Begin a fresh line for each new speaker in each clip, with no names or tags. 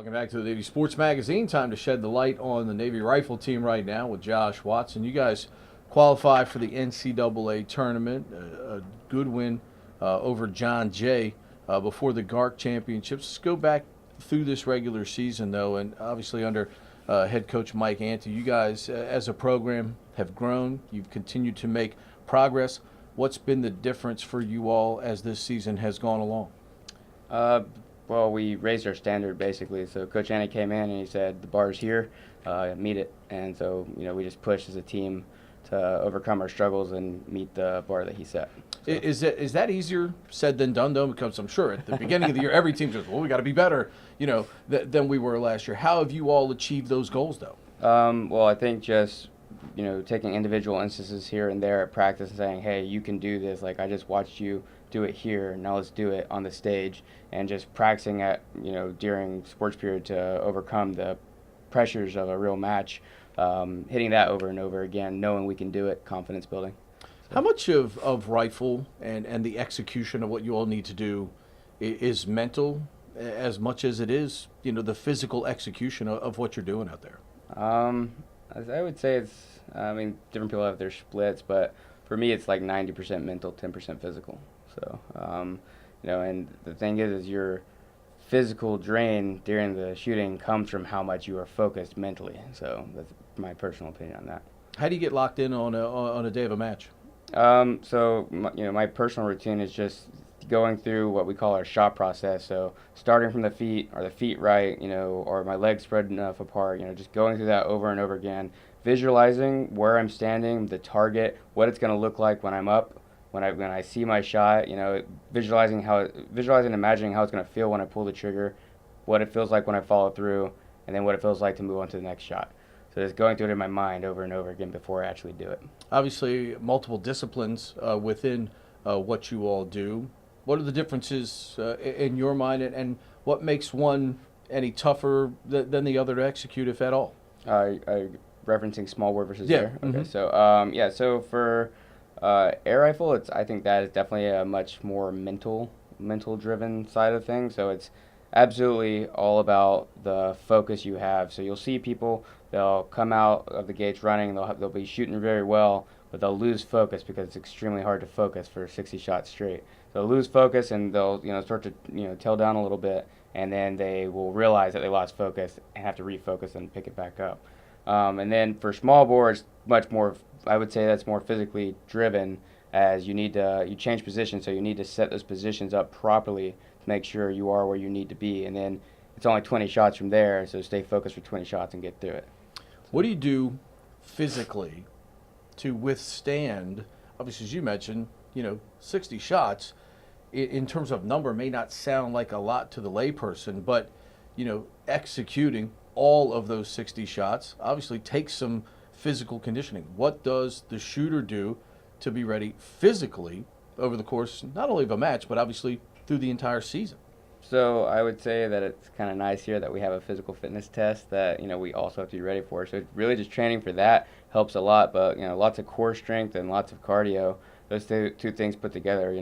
Welcome back to the Navy Sports Magazine. Time to shed the light on the Navy rifle team right now with Josh Watson. You guys qualify for the NCAA tournament. A good win over John Jay before the GARC championships. Let's go back through this regular season, though, and obviously under head coach Mike Ante, you guys as a program have grown. You've continued to make progress. What's been the difference for you all as this season has gone along?
Well, we raised our standard basically. So Coach Annie came in and he said the bar's here, meet it. And so we just pushed as a team to overcome our struggles and meet the bar that he set. So.
Is that easier said than done though? Because I'm sure at the beginning of the year every team says, well, we got to be better, than we were last year. How have you all achieved those goals though?
Well, I think just taking individual instances here and there at practice and saying, hey, you can do this. Like I just watched you do it here, now let's do it on the stage, and just practicing at during sports period to overcome the pressures of a real match, hitting that over and over again, knowing we can do it, confidence building.
How much of rifle and the execution of what you all need to do is mental as much as it is the physical execution of what you're doing out there?
I would say it's, different people have their splits, but for me it's like 90% mental, 10% physical. So, and the thing is your physical drain during the shooting comes from how much you are focused mentally. So that's my personal opinion on that.
How do you get locked in on a day of a match?
So my personal routine is just going through what we call our shot process. So starting from the feet, are the feet right, or my legs spread enough apart, just going through that over and over again, visualizing where I'm standing, the target, what it's going to look like when I'm up. When I see my shot, visualizing and imagining how it's going to feel when I pull the trigger, what it feels like when I follow through, and then what it feels like to move on to the next shot. So just going through it in my mind over and over again before I actually do it.
Obviously, multiple disciplines within what you all do. What are the differences in your mind, and what makes one any tougher than the other to execute, if at all?
Referencing small bore versus
yeah.
air. Okay,
Mm-hmm.
so so for air rifle, I think that is definitely a much more mental driven side of things. So it's absolutely all about the focus you have. So you'll see people, they'll come out of the gates running, they'll be shooting very well, but they'll lose focus because it's extremely hard to focus for 60 shots straight. They'll lose focus and they'll start to tail down a little bit, and then they will realize that they lost focus and have to refocus and pick it back up. And then for small bore, it's much more, I would say that's more physically driven, as you change positions, so you need to set those positions up properly to make sure you are where you need to be. And then it's only 20 shots from there, so stay focused for 20 shots and get through it.
What do you do physically to withstand, obviously as you mentioned, 60 shots in terms of number may not sound like a lot to the layperson, but executing all of those 60 shots obviously takes some physical conditioning. What does the shooter do to be ready physically over the course not only of a match, but obviously through the entire season?
So I would say that it's kind of nice here that we have a physical fitness test that we also have to be ready for. So really just training for that helps a lot, but lots of core strength and lots of cardio. Those two things put together,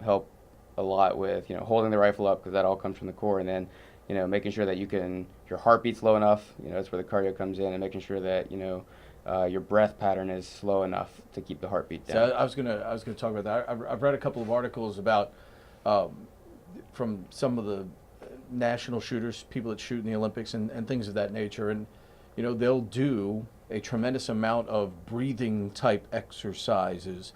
help a lot with holding the rifle up, because that all comes from the core, and then making sure that your heartbeat's low enough. That's where the cardio comes in, and making sure that your breath pattern is slow enough to keep the heartbeat down.
So I was gonna talk about that. I've read a couple of articles about from some of the national shooters, people that shoot in the Olympics and things of that nature, and they'll do a tremendous amount of breathing type exercises.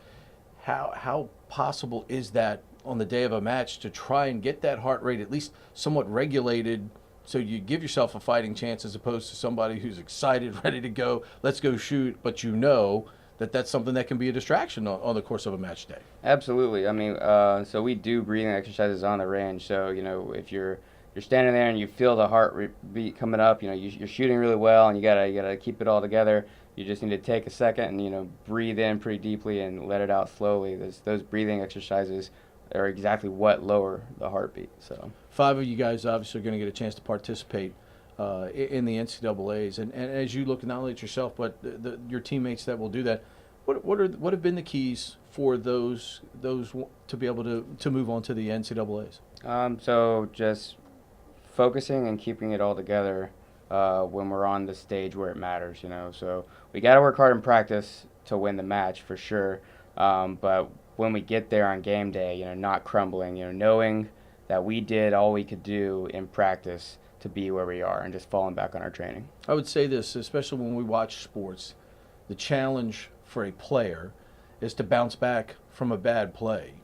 How possible is that on the day of a match to try and get that heart rate at least somewhat regulated, so you give yourself a fighting chance as opposed to somebody who's excited, ready to go, let's go shoot, but that's something that can be a distraction on the course of a match day?
Absolutely. So we do breathing exercises on the range. So if you're standing there and you feel the heart beat coming up, you're shooting really well, and you gotta keep it all together. You just need to take a second and breathe in pretty deeply and let it out slowly. Those breathing exercises are exactly what lower the heartbeat. So
5 of you guys obviously are going to get a chance to participate in the NCAAs, and as you look not only at yourself but your teammates that will do that, what have been the keys for those to be able to move on to the NCAAs?
So just focusing and keeping it all together when we're on the stage where it matters, you know. So we got to work hard in practice to win the match for sure. But when we get there on game day, you know, not crumbling, you know, knowing that we did all we could do in practice to be where we are and just falling back on our training.
I would say this, especially when we watch sports, the challenge for a player is to bounce back from a bad play.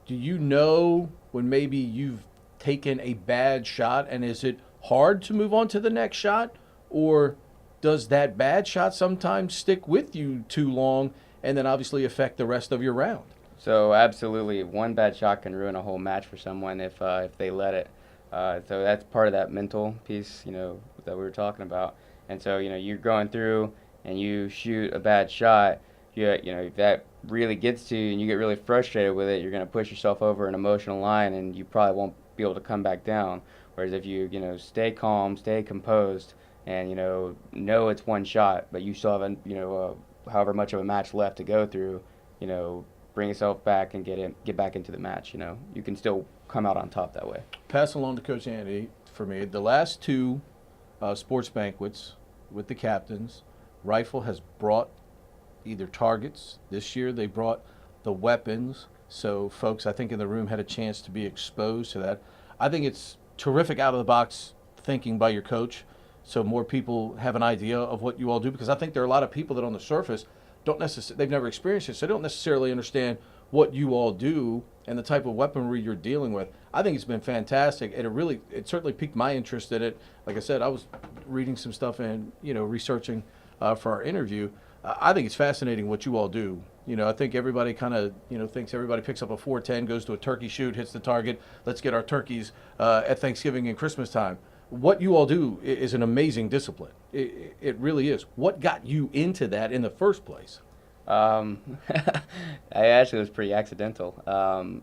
Do you know when maybe you've taken a bad shot, and is it hard to move on to the next shot, or does that bad shot sometimes stick with you too long and then obviously affect the rest of your round?
So absolutely, one bad shot can ruin a whole match for someone if they let it. So that's part of that mental piece, you know, that we were talking about. And so, you know, you're going through and you shoot a bad shot, you know, if that really gets to you and you get really frustrated with it, you're going to push yourself over an emotional line and you probably won't be able to come back down. Whereas if you know, stay calm, stay composed, and, you know it's one shot, but you still have, however much of a match left to go through, you know, bring yourself back and get back into the match, you know. You can still come out on top that way.
Pass along to Coach Andy for me. The last two sports banquets with the captains, Rifle has brought either targets. This year they brought the weapons. So folks, I think in the room had a chance to be exposed to that. I think it's terrific out-of-the-box thinking by your coach, so more people have an idea of what you all do, because I think there are a lot of people that on the surface they've never experienced it, so they don't necessarily understand what you all do and the type of weaponry you're dealing with. I think it's been fantastic, and it certainly piqued my interest in it. Like I said, I was reading some stuff and, you know, researching for our interview. I think it's fascinating what you all do. You know, I think everybody kind of, you know, thinks everybody picks up a 410, goes to a turkey shoot, hits the target. Let's get our turkeys at Thanksgiving and Christmas time. What you all do is an amazing discipline. It really is. What got you into that in the first place?
I actually was pretty accidental.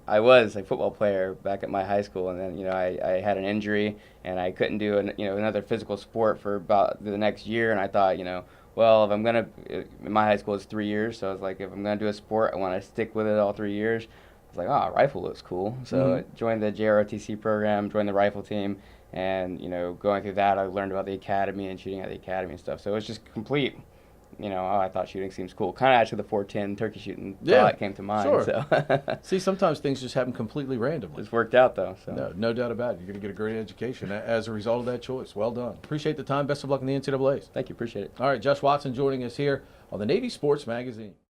I was a football player back at my high school, and then, you know, I had an injury and I couldn't do another physical sport for about the next year. And I thought, you know, well, if I'm gonna, in my high school it's 3 years, so I was like, if I'm gonna do a sport, I want to stick with it all 3 years. I was like, oh, rifle looks cool. So I joined the JROTC program, joined the rifle team, and, you know, going through that, I learned about the academy and shooting at the academy and stuff. So it was just complete. You know, I thought shooting seems cool. Kind of actually the 410 turkey shooting thought came to mind.
Sure.
So.
See, sometimes things just happen completely randomly.
It's worked out, though. So.
No doubt about it. You're going to get a great education as a result of that choice. Well done. Appreciate the time. Best of luck in the NCAAs.
Thank you. Appreciate it.
All right, Josh Watson joining us here on the Navy Sports Magazine.